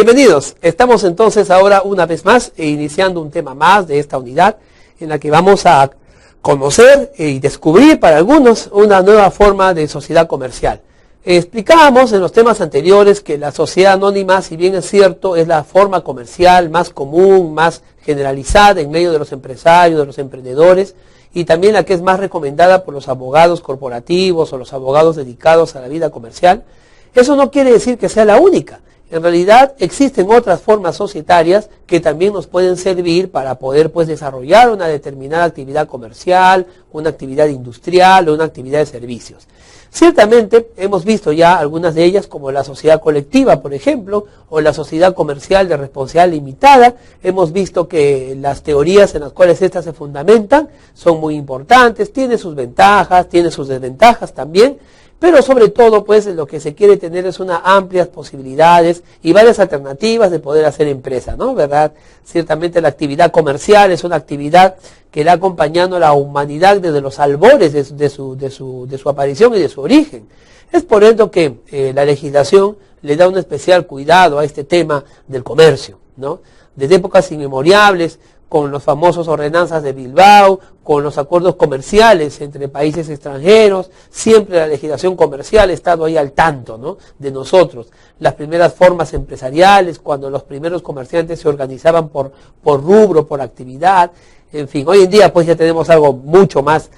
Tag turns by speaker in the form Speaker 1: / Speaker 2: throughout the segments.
Speaker 1: Bienvenidos, estamos entonces ahora una vez más iniciando un tema más de esta unidad en la que vamos a conocer y descubrir para algunos una nueva forma de sociedad comercial. Explicábamos en los temas anteriores que la sociedad anónima, si bien es cierto, es la forma comercial más común, más generalizada en medio de los empresarios, de los emprendedores, y también la que es más recomendada por los abogados corporativos o los abogados dedicados a la vida comercial. Eso no quiere decir que sea la única. En realidad existen otras formas societarias que también nos pueden servir para poder desarrollar una determinada actividad comercial, una actividad industrial o una actividad de servicios. Ciertamente hemos visto ya algunas de ellas como la sociedad colectiva, por ejemplo, o la sociedad comercial de responsabilidad limitada. Hemos visto que las teorías en las cuales estas se fundamentan son muy importantes, tiene sus ventajas, tiene sus desventajas también, pero sobre todo lo que se quiere tener es unas amplias posibilidades y varias alternativas de poder hacer empresa, ¿no? ¿Verdad? Ciertamente la actividad comercial es una actividad que le ha acompañado a la humanidad desde los albores de su aparición y de su origen. Es por ello que la legislación le da un especial cuidado a este tema del comercio, ¿no? Desde épocas inmemorables, con los famosos ordenanzas de Bilbao, con los acuerdos comerciales entre países extranjeros, siempre la legislación comercial ha estado ahí al tanto, ¿no?, de nosotros. Las primeras formas empresariales, cuando los primeros comerciantes se organizaban por rubro, por actividad, en fin, hoy en día ya tenemos algo mucho más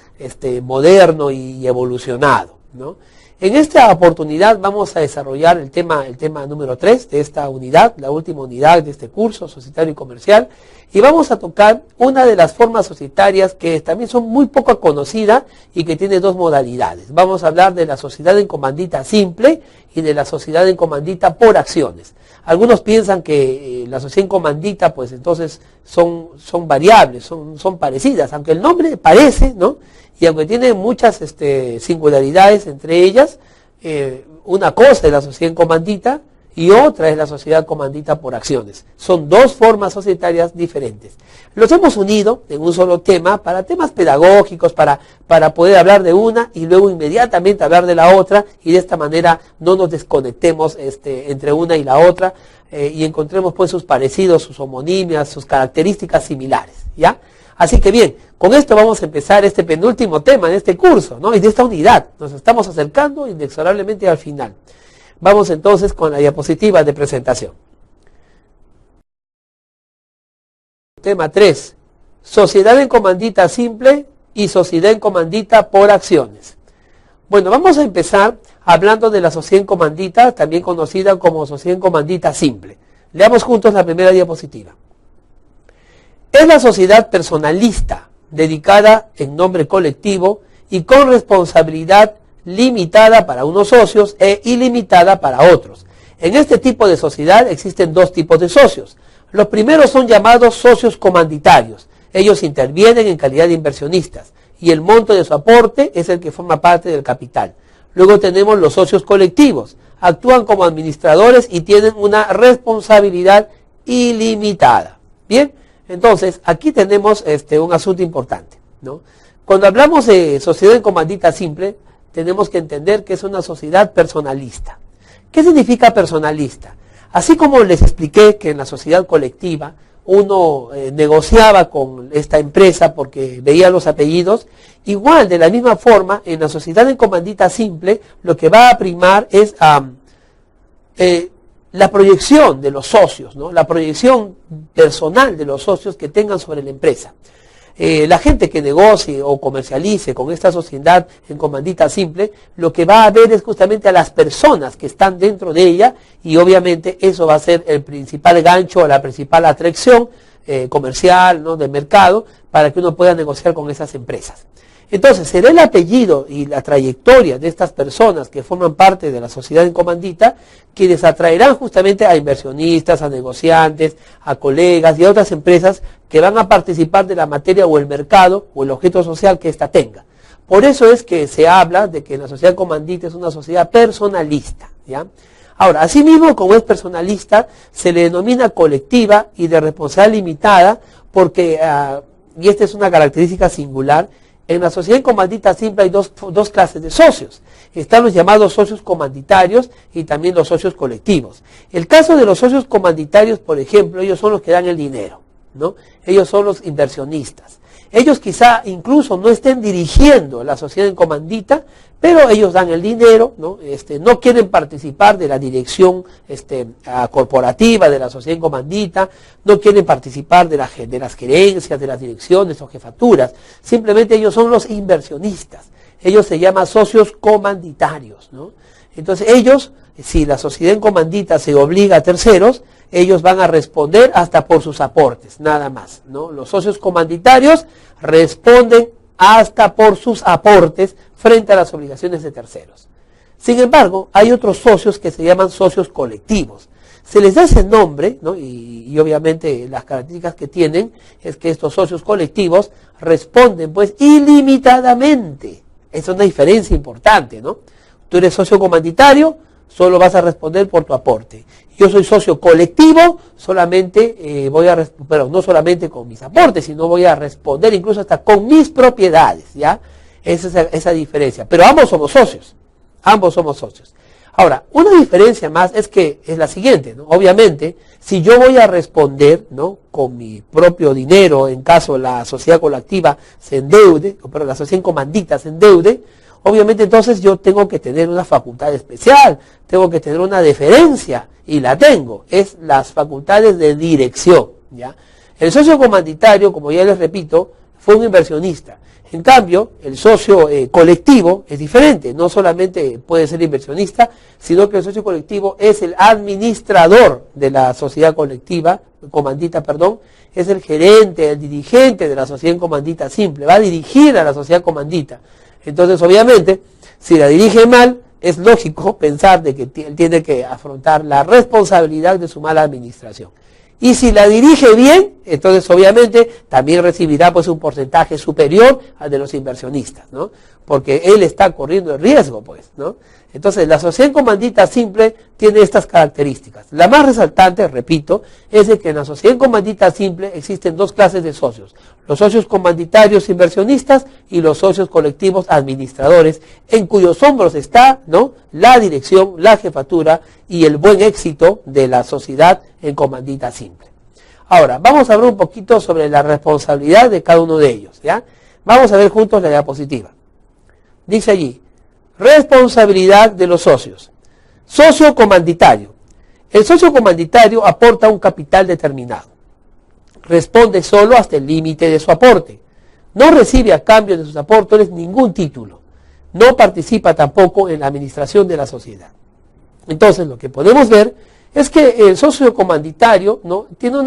Speaker 1: moderno y evolucionado, ¿no? En esta oportunidad vamos a desarrollar el tema número 3 de esta unidad, la última unidad de este curso societario y comercial, y vamos a tocar una de las formas societarias que también son muy poco conocidas y que tiene dos modalidades. Vamos a hablar de la sociedad en comandita simple y de la sociedad en comandita por acciones. Algunos piensan que la sociedad en comandita entonces son variables, son parecidas, aunque el nombre parece, ¿no? Y aunque tiene muchas singularidades entre ellas, una cosa es la sociedad en comandita y otra es la sociedad comandita por acciones. Son dos formas societarias diferentes. Los hemos unido en un solo tema para temas pedagógicos, para poder hablar de una y luego inmediatamente hablar de la otra, y de esta manera no nos desconectemos entre una y la otra y encontremos sus parecidos, sus homonimias, sus características similares, ¿ya? Así que bien, con esto vamos a empezar este penúltimo tema de este curso, ¿no?, y de esta unidad. Nos estamos acercando inexorablemente al final. Vamos entonces con la diapositiva de presentación. Tema 3. Sociedad en comandita simple y sociedad en comandita por acciones. Bueno, vamos a empezar hablando de la sociedad en comandita, también conocida como sociedad en comandita simple. Leamos juntos la primera diapositiva. Es la sociedad personalista, dedicada en nombre colectivo y con responsabilidad limitada para unos socios e ilimitada para otros. En este tipo de sociedad existen dos tipos de socios. Los primeros son llamados socios comanditarios. Ellos intervienen en calidad de inversionistas y el monto de su aporte es el que forma parte del capital. Luego tenemos los socios colectivos. Actúan como administradores y tienen una responsabilidad ilimitada. Bien, entonces aquí tenemos un asunto importante, ¿no? Cuando hablamos de sociedad en comandita simple, tenemos que entender que es una sociedad personalista. ¿Qué significa personalista? Así como les expliqué que en la sociedad colectiva uno negociaba con esta empresa porque veía los apellidos, igual de la misma forma en la sociedad en comandita simple lo que va a primar es la proyección de los socios, ¿no?, la proyección personal de los socios que tengan sobre la empresa. La gente que negocie o comercialice con esta sociedad en comandita simple, lo que va a ver es justamente a las personas que están dentro de ella, y obviamente eso va a ser el principal gancho, la principal atracción comercial, ¿no?, de mercado, para que uno pueda negociar con esas empresas. Entonces, será el apellido y la trayectoria de estas personas que forman parte de la sociedad en comandita quienes atraerán justamente a inversionistas, a negociantes, a colegas y a otras empresas que van a participar de la materia o el mercado o el objeto social que ésta tenga. Por eso es que se habla de que la sociedad en comandita es una sociedad personalista, ¿ya? Ahora, asimismo, como es personalista, se le denomina colectiva y de responsabilidad limitada porque, y esta es una característica singular, En la sociedad en comandita simple hay dos clases de socios. Están los llamados socios comanditarios y también los socios colectivos. El caso de los socios comanditarios, por ejemplo, ellos son los que dan el dinero, ¿no? Ellos son los inversionistas. Ellos quizá incluso no estén dirigiendo la sociedad en comandita, pero ellos dan el dinero, ¿no? No quieren participar de la dirección corporativa de la sociedad en comandita, no quieren participar de las gerencias, de las direcciones o jefaturas. Simplemente ellos son los inversionistas. Ellos se llaman socios comanditarios, ¿no? Entonces ellos, si la sociedad en comandita se obliga a terceros, ellos van a responder hasta por sus aportes, nada más, ¿no? Los socios comanditarios responden hasta por sus aportes frente a las obligaciones de terceros. Sin embargo, hay otros socios que se llaman socios colectivos. Se les da ese nombre, ¿no? y obviamente las características que tienen es que estos socios colectivos responden pues ilimitadamente. Es una diferencia importante, ¿no? Tú eres socio comanditario, solo vas a responder por tu aporte. Yo soy socio colectivo, solamente no solamente con mis aportes, sino voy a responder incluso hasta con mis propiedades, ¿ya? Esa diferencia. Pero ambos somos socios. Ahora, una diferencia más es la siguiente, ¿no? Obviamente, si yo voy a responder, ¿no?, con mi propio dinero, en caso la sociedad colectiva se endeude, pero la sociedad en comandita se endeude, obviamente entonces yo tengo que tener una facultad especial, tengo que tener una deferencia, y la tengo, es las facultades de dirección, ¿ya? El socio comanditario, como ya les repito, fue un inversionista. En cambio, el socio colectivo es diferente, no solamente puede ser inversionista, sino que el socio colectivo es el administrador de la sociedad comandita, es el gerente, el dirigente de la sociedad en comandita simple, va a dirigir a la sociedad comandita. Entonces, obviamente, si la dirige mal, es lógico pensar de que él tiene que afrontar la responsabilidad de su mala administración. Y si la dirige bien, entonces obviamente también recibirá pues un porcentaje superior al de los inversionistas, ¿no? Porque él está corriendo el riesgo, pues, ¿no? Entonces la sociedad en comandita simple tiene estas características. La más resaltante, repito, es de que en la sociedad en comandita simple existen dos clases de socios. Los socios comanditarios inversionistas y los socios colectivos administradores, en cuyos hombros está, ¿no?, la dirección, la jefatura y el buen éxito de la sociedad en comandita simple. Ahora, vamos a hablar un poquito sobre la responsabilidad de cada uno de ellos, ¿ya? Vamos a ver juntos la diapositiva. Dice allí, responsabilidad de los socios. Socio comanditario. El socio comanditario aporta un capital determinado. Responde solo hasta el límite de su aporte. No recibe a cambio de sus aportes ningún título. No participa tampoco en la administración de la sociedad. Entonces, lo que podemos ver es que el socio comanditario, ¿no?, tiene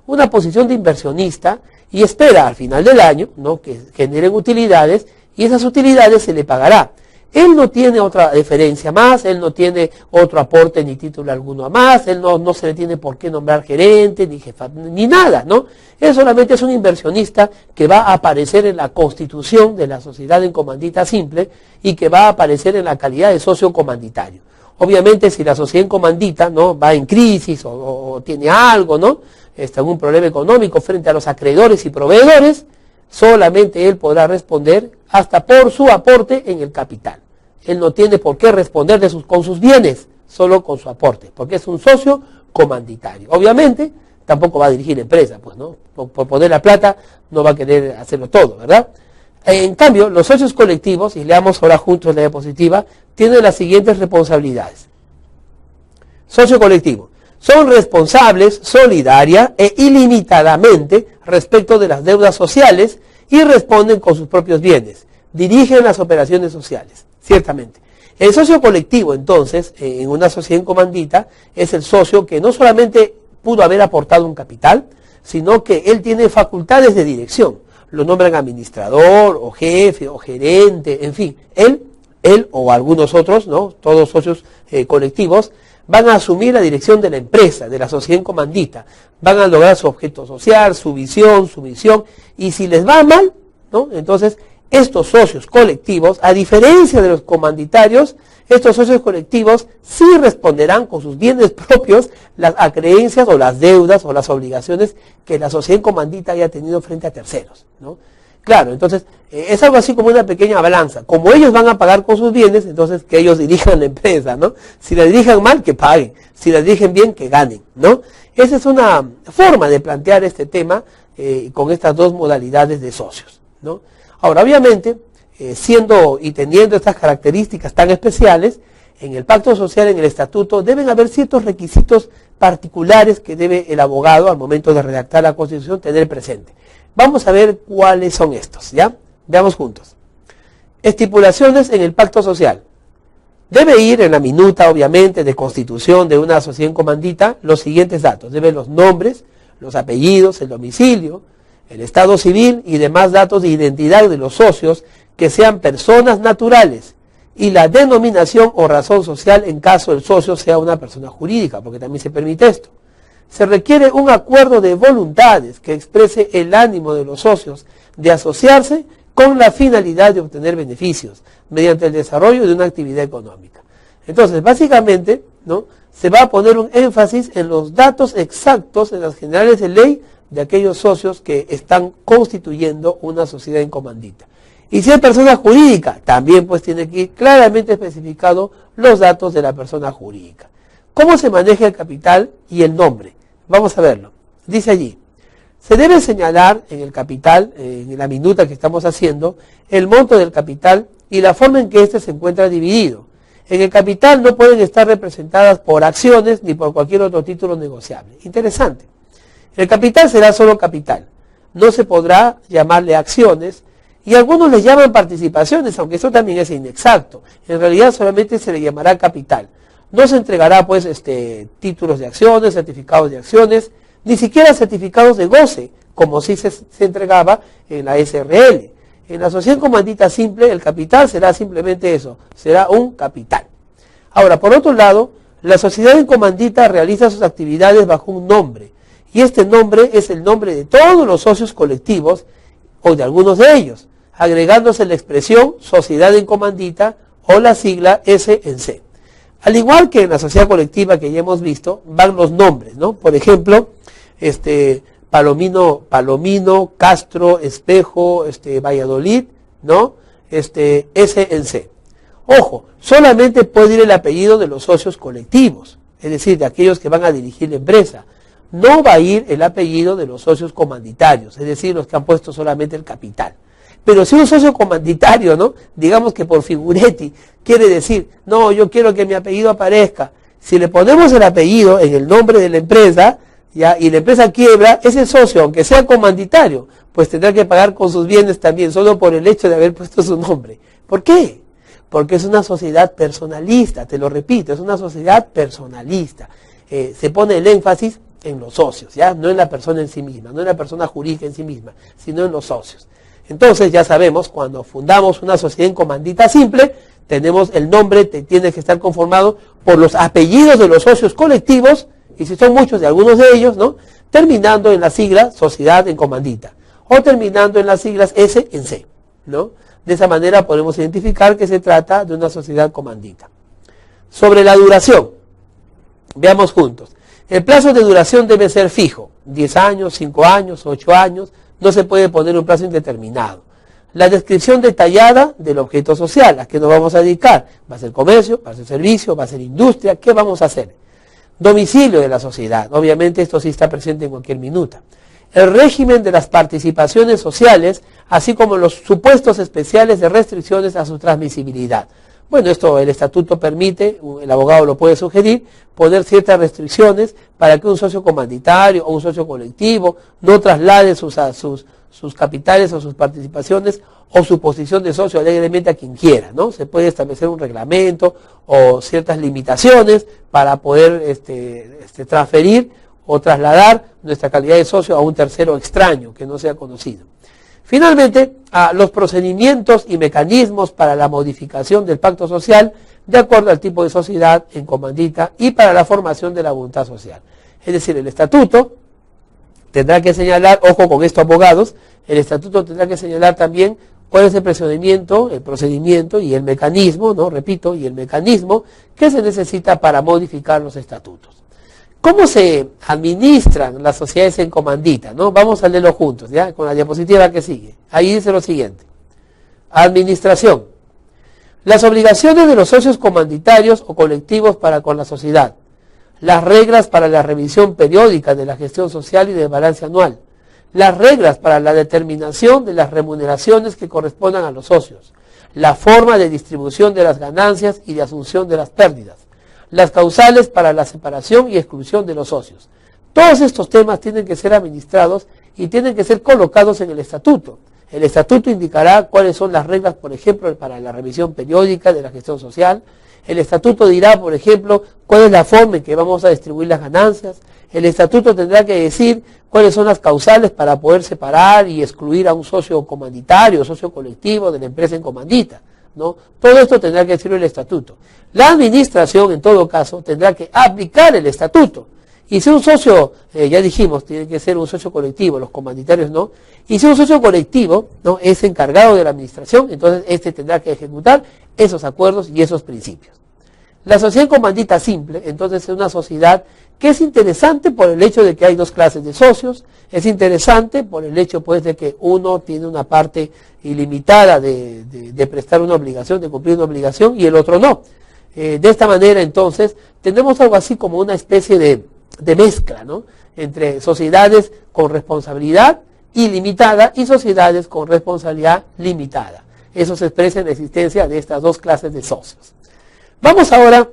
Speaker 1: una posición de inversionista y espera al final del año, ¿no?, que generen utilidades, y esas utilidades se le pagará. Él no tiene otra deferencia más, él no tiene otro aporte ni título alguno más, él no se le tiene por qué nombrar gerente, ni jefa, ni nada, ¿no? Él solamente es un inversionista que va a aparecer en la constitución de la sociedad en comandita simple y que va a aparecer en la calidad de socio comanditario. Obviamente, si la sociedad en comandita, ¿no?, va en crisis o tiene algo, ¿no?, algún problema económico frente a los acreedores y proveedores, solamente él podrá responder hasta por su aporte en el capital. Él no tiene por qué responder con sus bienes, solo con su aporte, porque es un socio comanditario. Obviamente, tampoco va a dirigir empresa, pues, ¿no? Por poner la plata, no va a querer hacerlo todo, ¿verdad? En cambio, los socios colectivos, y leamos ahora juntos la diapositiva, tienen las siguientes responsabilidades. Socio colectivo. Son responsables solidaria e ilimitadamente respecto de las deudas sociales y responden con sus propios bienes. Dirigen las operaciones sociales, ciertamente. El socio colectivo, entonces, en una sociedad en comandita, es el socio que no solamente pudo haber aportado un capital, sino que él tiene facultades de dirección. Lo nombran administrador, o jefe, o gerente, en fin. Él o algunos otros, ¿no?, todos socios colectivos, van a asumir la dirección de la empresa, de la sociedad en comandita, van a lograr su objeto social, su visión, su misión, y si les va mal, ¿no?, entonces estos socios colectivos, a diferencia de los comanditarios, estos socios colectivos sí responderán con sus bienes propios las acreencias o las deudas o las obligaciones que la sociedad en comandita haya tenido frente a terceros, ¿no? Claro, entonces es algo así como una pequeña balanza. Como ellos van a pagar con sus bienes, entonces que ellos dirijan la empresa, ¿no? Si la dirijan mal, que paguen. Si la dirigen bien, que ganen, ¿no? Esa es una forma de plantear este tema con estas dos modalidades de socios, ¿no? Ahora, obviamente, siendo y teniendo estas características tan especiales, en el pacto social, en el estatuto, deben haber ciertos requisitos particulares que debe el abogado, al momento de redactar la Constitución, tener presente. Vamos a ver cuáles son estos, ¿ya? Veamos juntos. Estipulaciones en el pacto social. Debe ir en la minuta, obviamente, de constitución de una sociedad en comandita, los siguientes datos. Deben los nombres, los apellidos, el domicilio, el estado civil y demás datos de identidad de los socios que sean personas naturales, y la denominación o razón social en caso el socio sea una persona jurídica, porque también se permite esto. Se requiere un acuerdo de voluntades que exprese el ánimo de los socios de asociarse con la finalidad de obtener beneficios mediante el desarrollo de una actividad económica. Entonces, básicamente, ¿no?, se va a poner un énfasis en los datos exactos en las generales de ley de aquellos socios que están constituyendo una sociedad en comandita. Y si es persona jurídica, también pues tiene que ir claramente especificado los datos de la persona jurídica. ¿Cómo se maneja el capital y el nombre? Vamos a verlo. Dice allí, se debe señalar en el capital, en la minuta que estamos haciendo, el monto del capital y la forma en que éste se encuentra dividido. En el capital no pueden estar representadas por acciones ni por cualquier otro título negociable. Interesante. El capital será solo capital. No se podrá llamarle acciones, y algunos le llaman participaciones, aunque eso también es inexacto. En realidad solamente se le llamará capital. No se entregará pues títulos de acciones, certificados de acciones, ni siquiera certificados de goce, como sí se entregaba en la SRL. En la sociedad comandita simple, el capital será simplemente eso, será un capital. Ahora, por otro lado, la sociedad en comandita realiza sus actividades bajo un nombre, y este nombre es el nombre de todos los socios colectivos, o de algunos de ellos, agregándose la expresión sociedad en comandita o la sigla S&C. Al igual que en la sociedad colectiva que ya hemos visto, van los nombres, ¿no? Por ejemplo, Palomino, Castro, Espejo, Valladolid, ¿no? S&C. Ojo, solamente puede ir el apellido de los socios colectivos, es decir, de aquellos que van a dirigir la empresa. No va a ir el apellido de los socios comanditarios, es decir, los que han puesto solamente el capital. Pero si un socio comanditario, ¿no?, digamos que por figuretti, quiere decir, no, yo quiero que mi apellido aparezca. Si le ponemos el apellido en el nombre de la empresa, ya, y la empresa quiebra, ese socio, aunque sea comanditario, pues tendrá que pagar con sus bienes también, solo por el hecho de haber puesto su nombre. ¿Por qué? Porque es una sociedad personalista, te lo repito, es una sociedad personalista. Se pone el énfasis en los socios, ya, no en la persona en sí misma, no en la persona jurídica en sí misma, sino en los socios. Entonces ya sabemos, cuando fundamos una sociedad en comandita simple, tenemos el nombre, tiene que estar conformado por los apellidos de los socios colectivos, y si son muchos, de algunos de ellos, ¿no?, terminando en la sigla sociedad en comandita, o terminando en las siglas S&C, ¿no? De esa manera podemos identificar que se trata de una sociedad comandita. Sobre la duración, veamos juntos. El plazo de duración debe ser fijo, 10 años, 5 años, 8 años, no se puede poner un plazo indeterminado. La descripción detallada del objeto social, a qué nos vamos a dedicar, va a ser comercio, va a ser servicio, va a ser industria, ¿qué vamos a hacer? Domicilio de la sociedad, obviamente esto sí está presente en cualquier minuta. El régimen de las participaciones sociales, así como los supuestos especiales de restricciones a su transmisibilidad. Bueno, esto el estatuto permite, el abogado lo puede sugerir, poner ciertas restricciones para que un socio comanditario o un socio colectivo no traslade sus capitales o sus participaciones o su posición de socio alegremente a quien quiera, ¿no? Se puede establecer un reglamento o ciertas limitaciones para poder transferir o trasladar nuestra calidad de socio a un tercero extraño que no sea conocido. Finalmente, los procedimientos y mecanismos para la modificación del pacto social de acuerdo al tipo de sociedad en comandita y para la formación de la voluntad social. Es decir, el estatuto tendrá que señalar, ojo con esto abogados, el estatuto tendrá que señalar también cuál es el procedimiento y el mecanismo, ¿no?, repito, y el mecanismo que se necesita para modificar los estatutos. ¿Cómo se administran las sociedades en comandita? ¿No? Vamos a leerlo juntos, ¿ya? Con la diapositiva que sigue. Ahí dice lo siguiente. Administración. Las obligaciones de los socios comanditarios o colectivos para con la sociedad. Las reglas para la revisión periódica de la gestión social y del balance anual. Las reglas para la determinación de las remuneraciones que correspondan a los socios. La forma de distribución de las ganancias y de asunción de las pérdidas. Las causales para la separación y exclusión de los socios. Todos estos temas tienen que ser administrados y tienen que ser colocados en el estatuto. El estatuto indicará cuáles son las reglas, por ejemplo, para la revisión periódica de la gestión social. El estatuto dirá, por ejemplo, cuál es la forma en que vamos a distribuir las ganancias. El estatuto tendrá que decir cuáles son las causales para poder separar y excluir a un socio comanditario, socio colectivo de la empresa en comandita, ¿no? Todo esto tendrá que decirlo el estatuto. La administración, en todo caso, tendrá que aplicar el estatuto. Y si un socio, ya dijimos, tiene que ser un socio colectivo, los comanditarios no, y si un socio colectivo no es encargado de la administración, entonces este tendrá que ejecutar esos acuerdos y esos principios. La sociedad en comandita simple, entonces, es una sociedad que es interesante por el hecho de que hay dos clases de socios, es interesante por el hecho, pues, de que uno tiene una parte ilimitada de prestar una obligación, de cumplir una obligación, y el otro no. De esta manera, entonces, tendremos algo así como una especie de mezcla, ¿no?, entre sociedades con responsabilidad ilimitada y sociedades con responsabilidad limitada. Eso se expresa en la existencia de estas dos clases de socios. Vamos ahora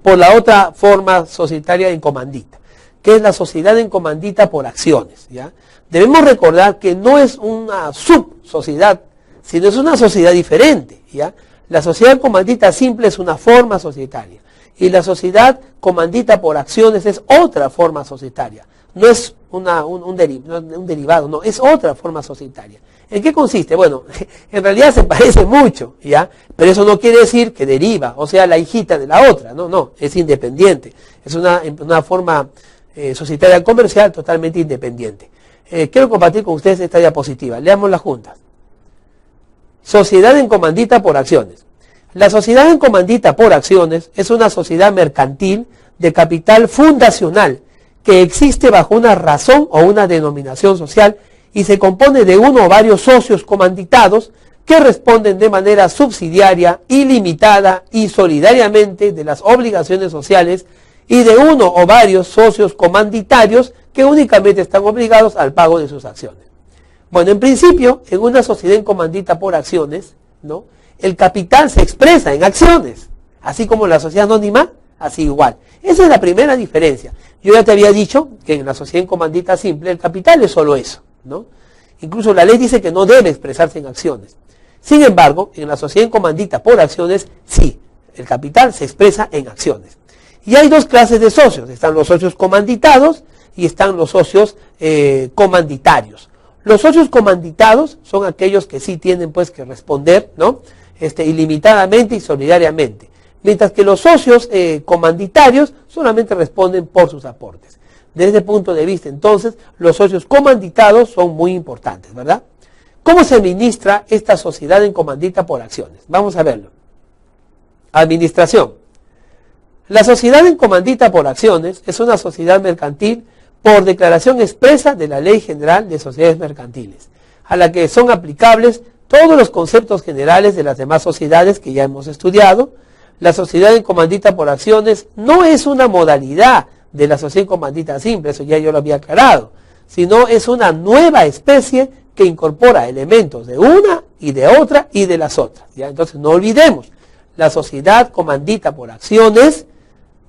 Speaker 1: por la otra forma societaria en comandita, que es la sociedad en comandita por acciones, ¿ya? Debemos recordar que no es una subsociedad, sino es una sociedad diferente, ¿ya? La sociedad en comandita simple es una forma societaria y la sociedad comandita por acciones es otra forma societaria. No es un derivado, no, es otra forma societaria. ¿En qué consiste? Bueno, en realidad se parece mucho, ¿ya? Pero eso no quiere decir que deriva, o sea, la hijita de la otra, no, es independiente. Es una forma societaria comercial totalmente independiente. Quiero compartir con ustedes esta diapositiva, leámosla juntas. Sociedad en comandita por acciones. La sociedad en comandita por acciones es una sociedad mercantil de capital fundacional que existe bajo una razón o una denominación social y se compone de uno o varios socios comanditados que responden de manera subsidiaria, ilimitada y solidariamente de las obligaciones sociales y de uno o varios socios comanditarios que únicamente están obligados al pago de sus acciones. Bueno, en principio, en una sociedad en comandita por acciones, ¿no?, el capital se expresa en acciones, así como la sociedad anónima, así igual. Esa es la primera diferencia. Yo ya te había dicho que en la sociedad en comandita simple el capital es solo eso, ¿no? Incluso la ley dice que no debe expresarse en acciones. Sin embargo, en la sociedad en comandita por acciones, sí, el capital se expresa en acciones. Y hay dos clases de socios, están los socios comanditados y están los socios comanditarios. Los socios comanditados son aquellos que sí tienen, pues, que responder, ¿no?, ilimitadamente y solidariamente, mientras que los socios comanditarios solamente responden por sus aportes. Desde ese punto de vista, entonces, los socios comanditados son muy importantes, ¿verdad? ¿Cómo se administra esta sociedad en comandita por acciones? Vamos a verlo. Administración. La sociedad en comandita por acciones es una sociedad mercantil por declaración expresa de la Ley General de Sociedades Mercantiles, a la que son aplicables todos los conceptos generales de las demás sociedades que ya hemos estudiado. La sociedad en comandita por acciones no es una modalidad de la sociedad en comandita simple, eso ya yo lo había aclarado, sino es una nueva especie que incorpora elementos de una y de otra y de las otras, ¿ya? Entonces no olvidemos, la sociedad comandita por acciones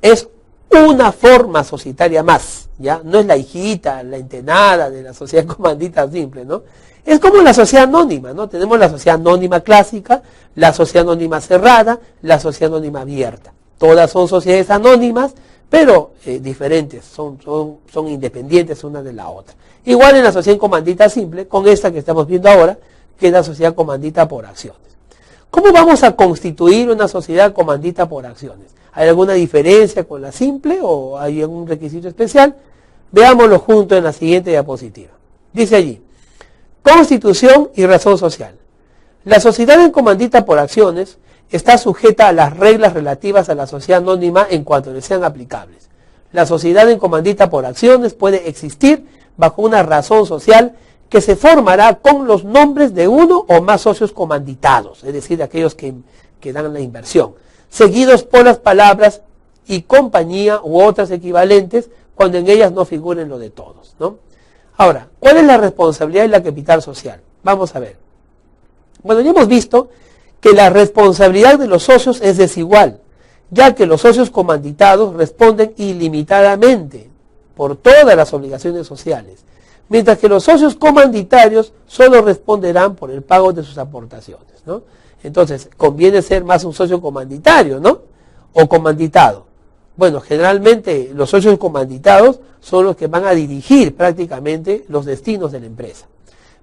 Speaker 1: es una forma societaria más, ¿ya? No es la hijita, la entenada de la sociedad comandita simple, ¿no? Es como la sociedad anónima, ¿no? Tenemos la sociedad anónima clásica, la sociedad anónima cerrada, la sociedad anónima abierta. Todas son sociedades anónimas, pero diferentes, son independientes una de la otra. Igual en la sociedad comandita simple, con esta que estamos viendo ahora, que es la sociedad comandita por acciones. ¿Cómo vamos a constituir una sociedad comandita por acciones? ¿Hay alguna diferencia con la simple o hay algún requisito especial? Veámoslo juntos en la siguiente diapositiva. Dice allí, constitución y razón social. La sociedad en comandita por acciones está sujeta a las reglas relativas a la sociedad anónima en cuanto le sean aplicables. La sociedad en comandita por acciones puede existir bajo una razón social que se formará con los nombres de uno o más socios comanditados, es decir, de aquellos que dan la inversión, seguidos por las palabras y compañía u otras equivalentes cuando en ellas no figuren lo de todos, ¿no? Ahora, ¿cuál es la responsabilidad y la capital social? Vamos a ver. Bueno, ya hemos visto que la responsabilidad de los socios es desigual, ya que los socios comanditados responden ilimitadamente por todas las obligaciones sociales, mientras que los socios comanditarios solo responderán por el pago de sus aportaciones, ¿no? Entonces, conviene ser más un socio comanditario, ¿no? O comanditado. Bueno, generalmente los socios comanditados son los que van a dirigir prácticamente los destinos de la empresa.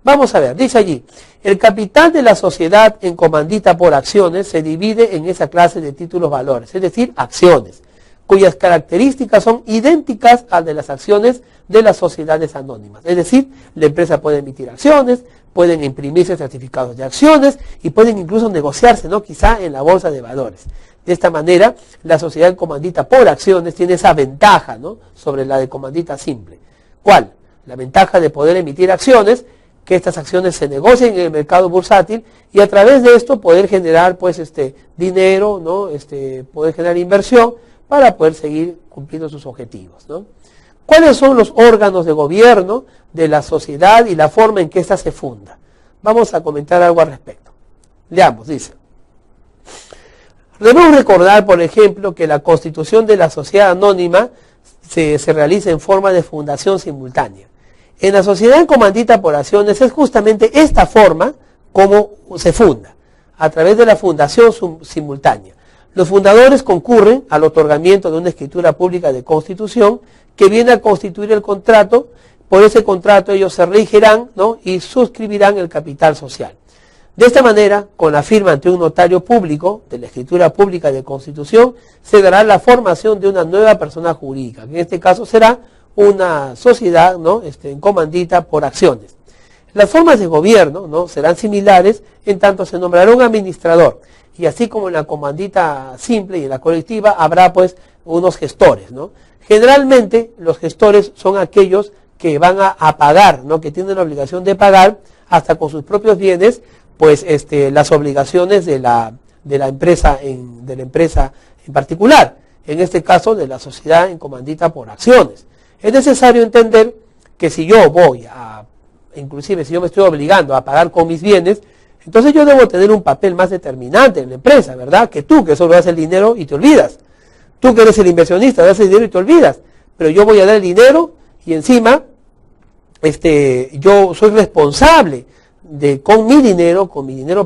Speaker 1: Vamos a ver, dice allí, el capital de la sociedad en comandita por acciones se divide en esa clase de títulos valores, es decir, acciones, cuyas características son idénticas a de las acciones de las sociedades anónimas. Es decir, la empresa puede emitir acciones, pueden imprimirse certificados de acciones y pueden incluso negociarse, ¿no? Quizá en la bolsa de valores. De esta manera, la sociedad en comandita por acciones tiene esa ventaja, ¿no? Sobre la de comandita simple. ¿Cuál? La ventaja de poder emitir acciones, que estas acciones se negocien en el mercado bursátil y a través de esto poder generar pues dinero, ¿no? Poder generar inversión para poder seguir cumpliendo sus objetivos, ¿no? ¿Cuáles son los órganos de gobierno de la sociedad y la forma en que ésta se funda? Vamos a comentar algo al respecto. Leamos, dice. Debemos recordar, por ejemplo, que la constitución de la sociedad anónima se realiza en forma de fundación simultánea. En la sociedad en comandita por acciones es justamente esta forma como se funda, a través de la fundación simultánea. Los fundadores concurren al otorgamiento de una escritura pública de constitución que viene a constituir el contrato. Por ese contrato ellos se regirán, ¿no? Y suscribirán el capital social. De esta manera, con la firma ante un notario público de la escritura pública de constitución, se dará la formación de una nueva persona jurídica, que en este caso será una sociedad, ¿no? En comandita por acciones. Las formas de gobierno, ¿no? Serán similares en tanto se nombrará un administrador y así como en la comandita simple y en la colectiva habrá pues unos gestores, ¿no? Generalmente los gestores son aquellos que van a pagar, ¿no? Que tienen la obligación de pagar hasta con sus propios bienes pues las obligaciones de la empresa en particular, en este caso de la sociedad en comandita por acciones. Es necesario entender que si yo voy inclusive si yo me estoy obligando a pagar con mis bienes, entonces yo debo tener un papel más determinante en la empresa, ¿verdad? Que tú, que solo das el dinero y te olvidas. Tú que eres el inversionista, das el dinero y te olvidas. Pero yo voy a dar el dinero y encima, yo soy responsable de, con mi dinero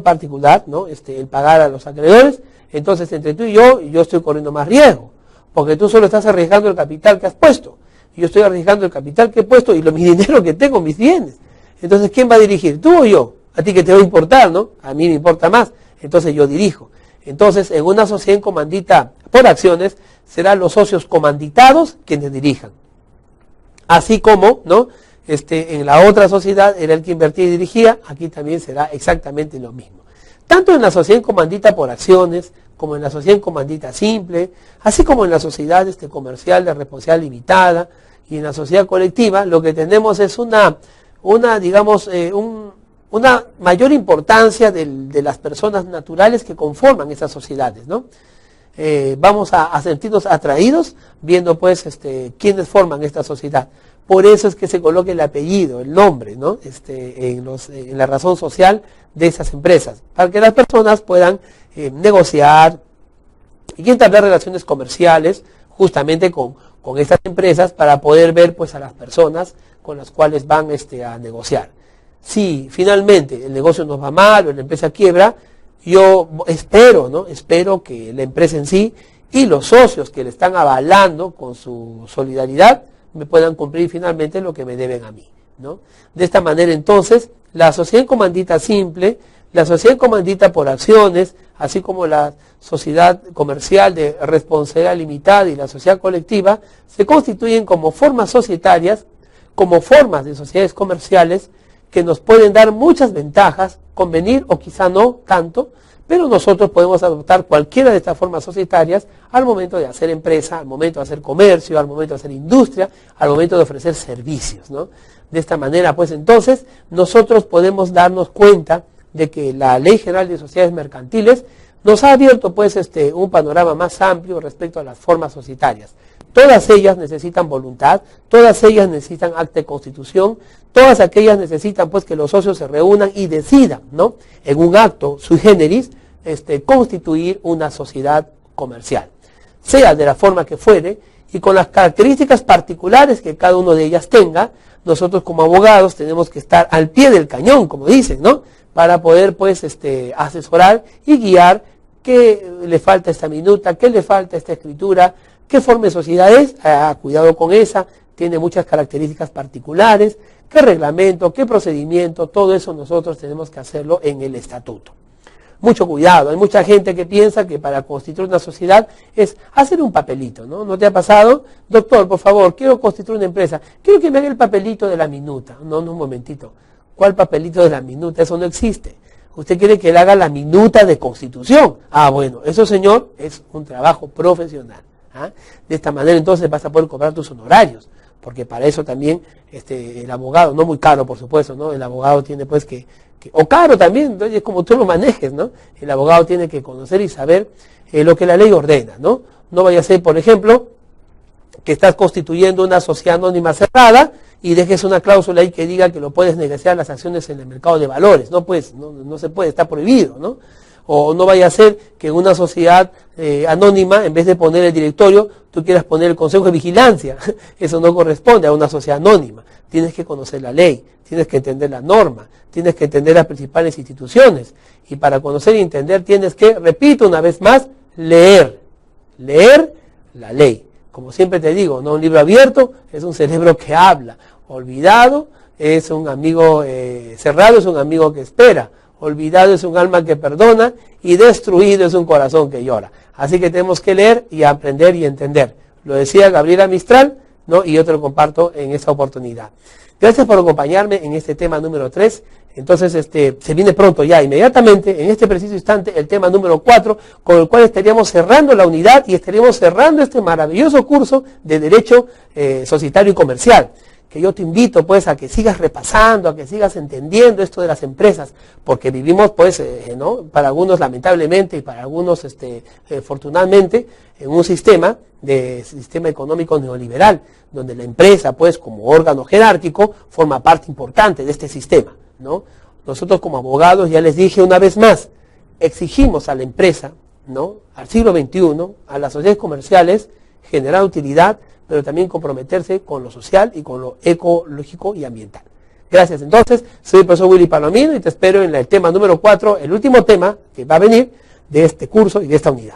Speaker 1: particular, ¿no? El pagar a los acreedores. Entonces, entre tú y yo estoy corriendo más riesgo. Porque tú solo estás arriesgando el capital que has puesto. Yo estoy arriesgando el capital que he puesto y mi dinero que tengo, mis bienes. Entonces, ¿quién va a dirigir? ¿Tú o yo? A ti que te va a importar, ¿no? A mí me importa más. Entonces yo dirijo. Entonces, en una sociedad en comandita por acciones, serán los socios comanditados quienes dirijan. Así como, ¿no? En la otra sociedad era el que invertía y dirigía, aquí también será exactamente lo mismo. Tanto en la sociedad en comandita por acciones, como en la sociedad en comandita simple, así como en la sociedad comercial de responsabilidad limitada y en la sociedad colectiva, lo que tenemos es una mayor importancia de las personas naturales que conforman esas sociedades, ¿no? Vamos a sentirnos atraídos viendo pues quiénes forman esta sociedad. Por eso es que se coloca el apellido, el nombre, ¿no? En la razón social de esas empresas, para que las personas puedan negociar y entablar relaciones comerciales justamente con estas empresas para poder ver pues a las personas con las cuales van a negociar. Si finalmente el negocio nos va mal o la empresa quiebra, yo espero, ¿no? Espero que la empresa en sí y los socios que le están avalando con su solidaridad me puedan cumplir finalmente lo que me deben a mí, ¿no? De esta manera entonces, la sociedad en comandita simple, la sociedad en comandita por acciones, así como la sociedad comercial de responsabilidad limitada y la sociedad colectiva, se constituyen como formas societarias, como formas de sociedades comerciales que nos pueden dar muchas ventajas, convenir o quizá no tanto, Pero nosotros podemos adoptar cualquiera de estas formas societarias al momento de hacer empresa, al momento de hacer comercio, al momento de hacer industria, al momento de ofrecer servicios, ¿no? De esta manera, pues entonces, nosotros podemos darnos cuenta de que la Ley General de Sociedades Mercantiles nos ha abierto, pues, un panorama más amplio respecto a las formas societarias. Todas ellas necesitan voluntad, todas ellas necesitan acta de constitución, todas aquellas necesitan, pues, que los socios se reúnan y decidan, ¿no?, en un acto sui generis, constituir una sociedad comercial, sea de la forma que fuere y con las características particulares que cada uno de ellas tenga. Nosotros como abogados tenemos que estar al pie del cañón, como dicen, ¿no?, para poder, pues, asesorar y guiar qué le falta a esta minuta, qué le falta a esta escritura, qué forma de sociedad es, cuidado con esa, tiene muchas características particulares, qué reglamento, qué procedimiento, todo eso nosotros tenemos que hacerlo en el estatuto. Mucho cuidado, hay mucha gente que piensa que para constituir una sociedad es hacer un papelito, ¿no? ¿No te ha pasado? Doctor, por favor, quiero constituir una empresa, quiero que me haga el papelito de la minuta. No, un momentito, ¿cuál papelito de la minuta? Eso no existe. Usted quiere que le haga la minuta de constitución. Ah, bueno, eso, señor, es un trabajo profesional. ¿Ah? De esta manera entonces vas a poder cobrar tus honorarios, porque para eso también el abogado, no muy caro por supuesto, ¿no? El abogado tiene pues o caro también, entonces es como tú lo manejes, ¿no? El abogado tiene que conocer y saber lo que la ley ordena, ¿no? No vaya a ser, por ejemplo, que estás constituyendo una sociedad anónima cerrada y dejes una cláusula ahí que diga que lo puedes negociar las acciones en el mercado de valores. No, pues, no se puede, está prohibido, ¿no? O no vaya a ser que en una sociedad anónima, en vez de poner el directorio, tú quieras poner el consejo de vigilancia. Eso no corresponde a una sociedad anónima. Tienes que conocer la ley, tienes que entender la norma, tienes que entender las principales instituciones. Y para conocer y entender tienes que, repito una vez más, leer la ley. Como siempre te digo, no un libro abierto, es un cerebro que habla. Olvidado es un amigo cerrado, es un amigo que espera. Olvidado es un alma que perdona y destruido es un corazón que llora. Así que tenemos que leer y aprender y entender. Lo decía Gabriela Mistral, ¿no? Y yo te lo comparto en esta oportunidad. Gracias por acompañarme en este tema número 3. Entonces, se viene pronto ya, inmediatamente, en este preciso instante, el tema número 4, con el cual estaríamos cerrando la unidad y estaríamos cerrando este maravilloso curso de Derecho Societario y Comercial. Que yo te invito pues a que sigas repasando, a que sigas entendiendo esto de las empresas, porque vivimos pues, ¿no?, para algunos lamentablemente y para algunos afortunadamente, en un sistema económico neoliberal, donde la empresa pues como órgano jerárquico forma parte importante de este sistema, ¿no? Nosotros como abogados, ya les dije una vez más, exigimos a la empresa, ¿no?, al siglo XXI, a las sociedades comerciales, generar utilidad, pero también comprometerse con lo social y con lo ecológico y ambiental. Gracias. Entonces, soy el profesor Willy Palomino y te espero en el tema número 4, el último tema que va a venir de este curso y de esta unidad.